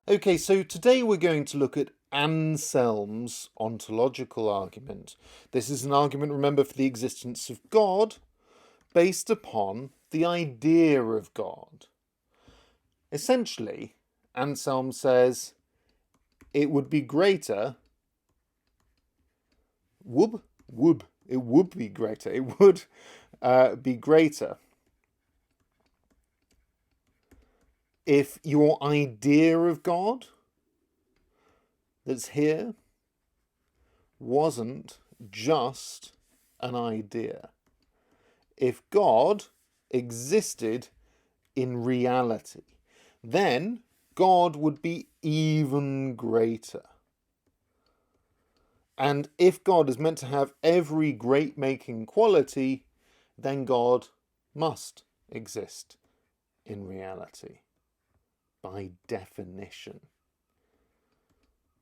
Okay, so today we're going to look at Anselm's ontological argument. This is an argument, remember, for the existence of God based upon the idea of God. Essentially, Anselm says it would be greater, it would be greater if your idea of God that's here wasn't just an idea. If God existed in reality, then God would be even greater. And if God is meant to have every great-making quality, then God must exist in reality, by definition.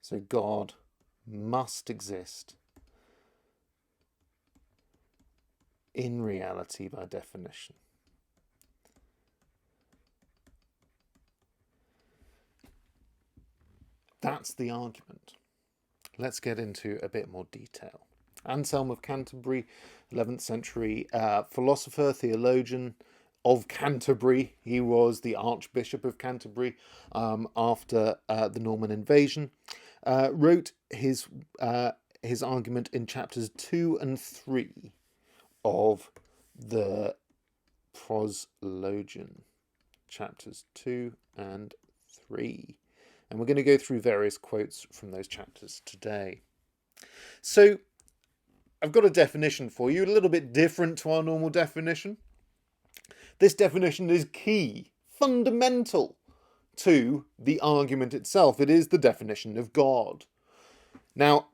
So God must exist in reality by definition. That's the argument. Let's get into a bit more detail. Anselm of Canterbury, 11th century philosopher, theologian of Canterbury. He was the Archbishop of Canterbury after the Norman invasion. Wrote his argument in chapters 2 and 3 of the Proslogion. Chapters 2 and 3. And we're going to go through various quotes from those chapters today. So I've got a definition for you, a little bit different to our normal definition. This definition is key, fundamental to the argument itself. It is the definition of God. Now,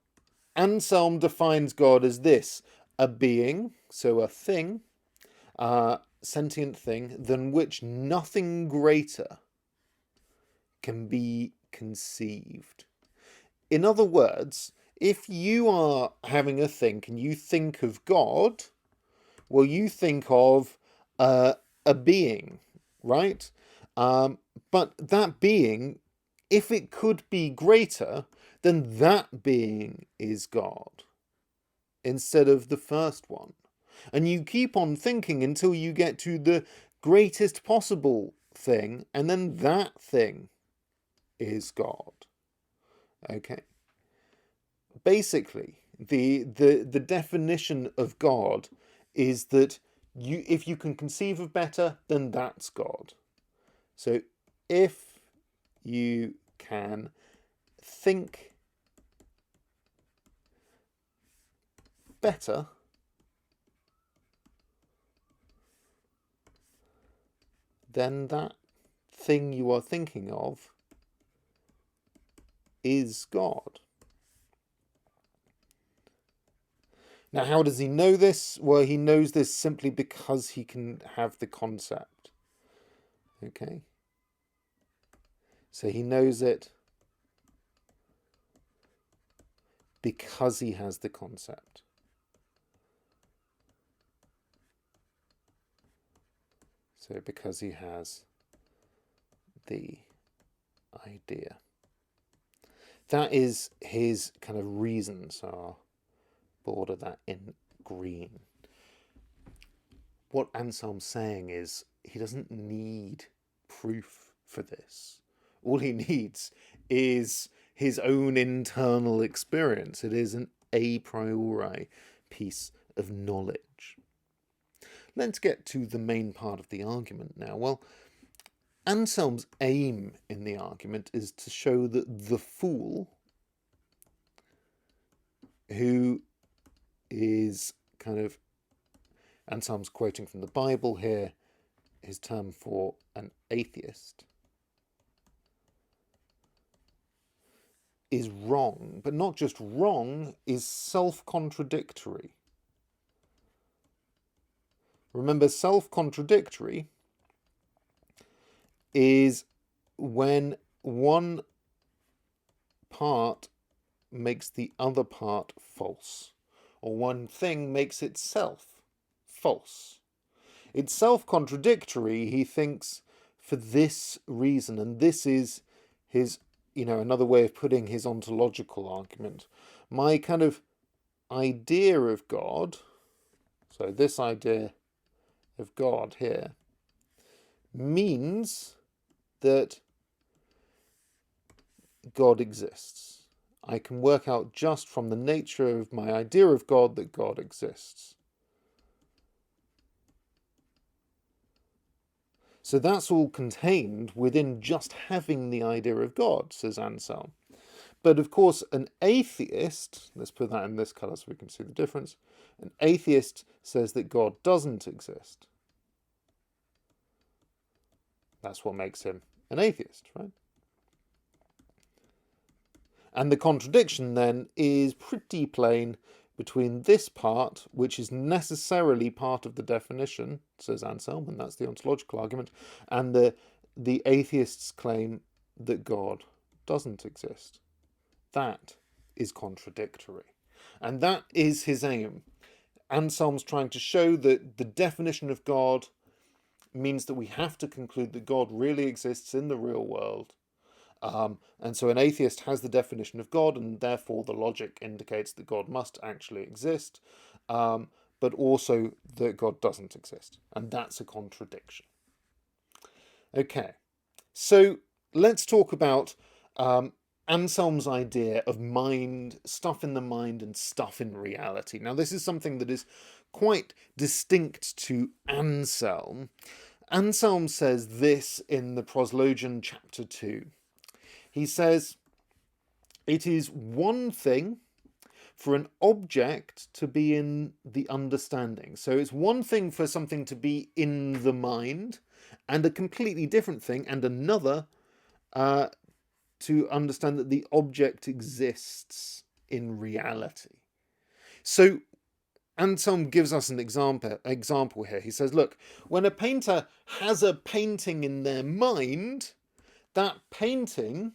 Anselm defines God as this: a being, so a thing, sentient thing, than which nothing greater can be conceived. In other words, if you are having a think and you think of God, well, you think of a being, right? But that being, if it could be greater, then that being is God instead of the first one. And you keep on thinking until you get to the greatest possible thing, and then that thing is God. Okay. Basically, the definition of God is that if you can conceive of better, then that's God. So if you can think better, then that thing you are thinking of is God. Now, how does he know this? Well, he knows this simply because he can have the concept. Okay? So he knows it because he has the concept. So because he has the idea. That is his kind of reason. So I'll border that in green. What Anselm's saying is he doesn't need proof for this. All he needs is his own internal experience. It is an a priori piece of knowledge. Let's get to the main part of the argument now. Well, Anselm's aim in the argument is to show that the fool, who is kind of, Anselm's quoting from the Bible here, his term for an atheist, is wrong, but not just wrong, is self-contradictory. Remember, self-contradictory is when one part makes the other part false, or one thing makes itself false. It's self-contradictory, he thinks, for this reason, and this is his another way of putting his ontological argument, my kind of idea of God, so this idea of God here, means that God exists. I can work out just from the nature of my idea of God that God exists. So that's all contained within just having the idea of God, says Anselm. But of course, an atheist, let's put that in this colour so we can see the difference, an atheist says that God doesn't exist. That's what makes him an atheist, right? And the contradiction then is pretty plain between this part, which is necessarily part of the definition, says Anselm, and that's the ontological argument, and the atheist's claim that God doesn't exist. That is contradictory. And that is his aim. Anselm's trying to show that the definition of God means that we have to conclude that God really exists in the real world. And so an atheist has the definition of God, and therefore the logic indicates that God must actually exist, but also that God doesn't exist. And that's a contradiction. Okay, so let's talk about Anselm's idea of mind, stuff in the mind and stuff in reality. Now, this is something that is quite distinct to Anselm. Anselm says this in the Proslogion, chapter 2. He says, it is one thing for an object to be in the understanding. So it's one thing for something to be in the mind, and a completely different thing, and another to understand that the object exists in reality. So Anselm gives us an example here. He says, look, when a painter has a painting in their mind, that painting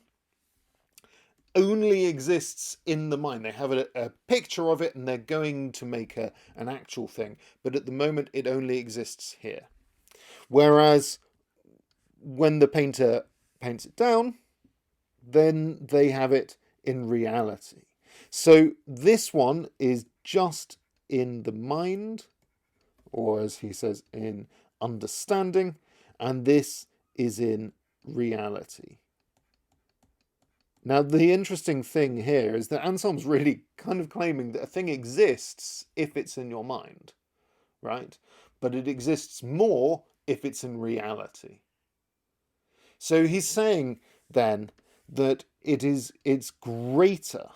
only exists in the mind. They have a picture of it and they're going to make an actual thing, but at the moment it only exists here. Whereas when the painter paints it down, then they have it in reality. So this one is just in the mind, or as he says, in understanding, and this is in reality. Now, the interesting thing here is that Anselm's really kind of claiming that a thing exists if it's in your mind, right? But it exists more if it's in reality. So he's saying then that it's greater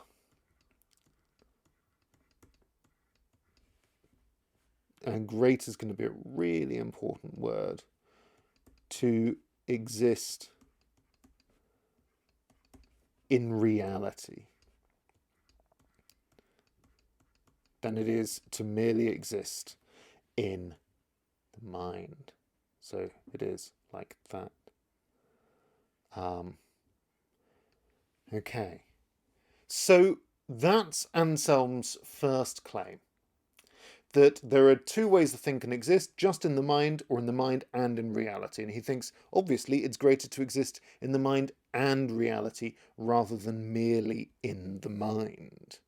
and greater is going to be a really important word, to exist in reality than it is to merely exist in the mind. So it is like that. Okay, so that's Anselm's first claim, that there are two ways a thing can exist, just in the mind or in the mind and in reality. And he thinks, obviously, it's greater to exist in the mind and reality rather than merely in the mind.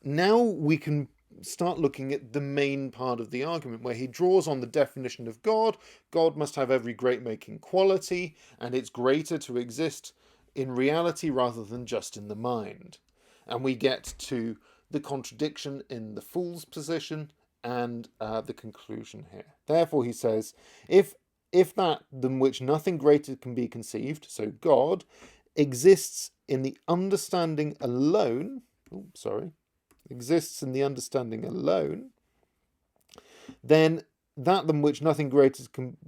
Now we can start looking at the main part of the argument, where he draws on the definition of God. God must have every great-making quality, and it's greater to exist in reality rather than just in the mind. And we get to the contradiction in the fool's position and the conclusion here. Therefore, he says, if that than which nothing greater can be conceived, so God, exists in the understanding alone, exists in the understanding alone, then that than which nothing greater can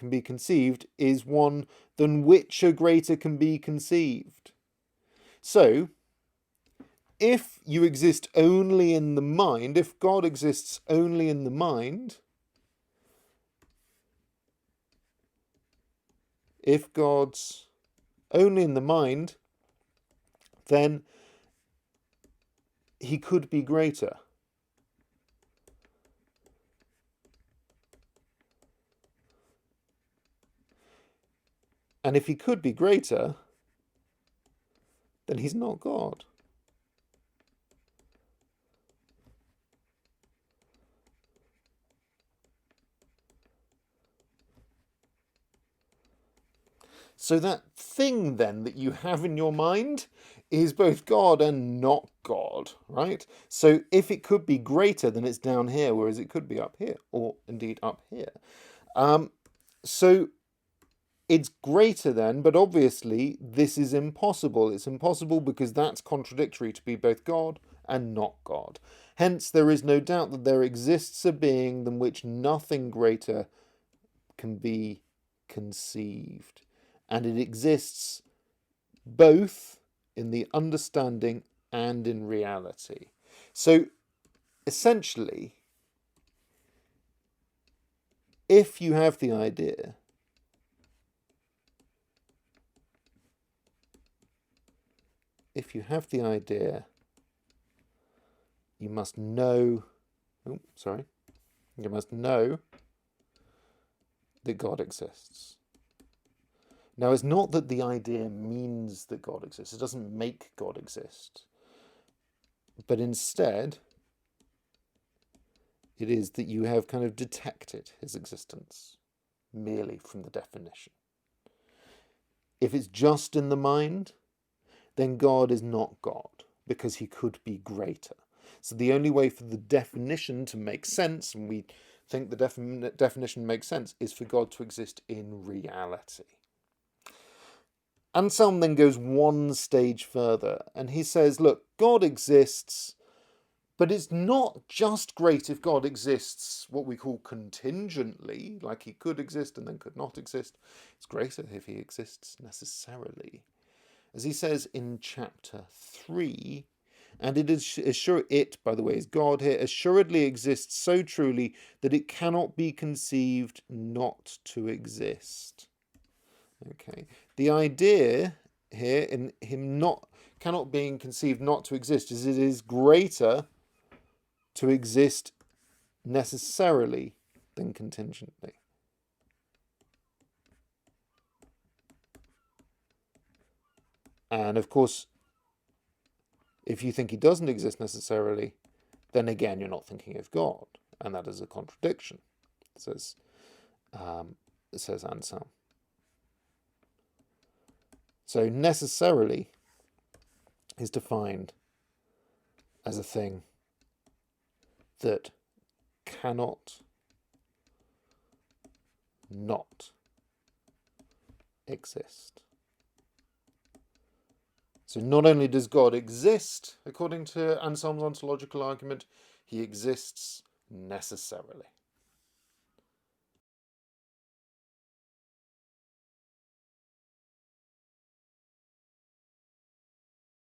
be conceived is one than which a greater can be conceived. So, if you exist only in the mind, if God exists only in the mind, if God's only in the mind, then he could be greater. And if he could be greater, then he's not God. So that thing then that you have in your mind is both God and not God, right? So if it could be greater, then it's down here, whereas it could be up here, or indeed up here. So it's greater then, but obviously this is impossible. It's impossible because that's contradictory to be both God and not God. Hence, there is no doubt that there exists a being than which nothing greater can be conceived. And it exists both in the understanding and in reality. So essentially, if you have the idea you must know, you must know that God exists. Now, it's not that the idea means that God exists. It doesn't make God exist. But instead, it is that you have kind of detected his existence merely from the definition. If it's just in the mind, then God is not God, because he could be greater. So the only way for the definition to make sense, and we think the definition makes sense, is for God to exist in reality. Anselm then goes one stage further, and he says, look, God exists, but it's not just great if God exists what we call contingently, like he could exist and then could not exist. It's greater if he exists necessarily. As he says in chapter 3, and it, by the way, is God here, assuredly exists so truly that it cannot be conceived not to exist. Okay, the idea here in him cannot being conceived not to exist is it is greater to exist necessarily than contingently. And of course, if you think he doesn't exist necessarily, then again you're not thinking of God, and that is a contradiction, says Anselm. So necessarily is defined as a thing that cannot not exist. So not only does God exist, according to Anselm's ontological argument, he exists necessarily.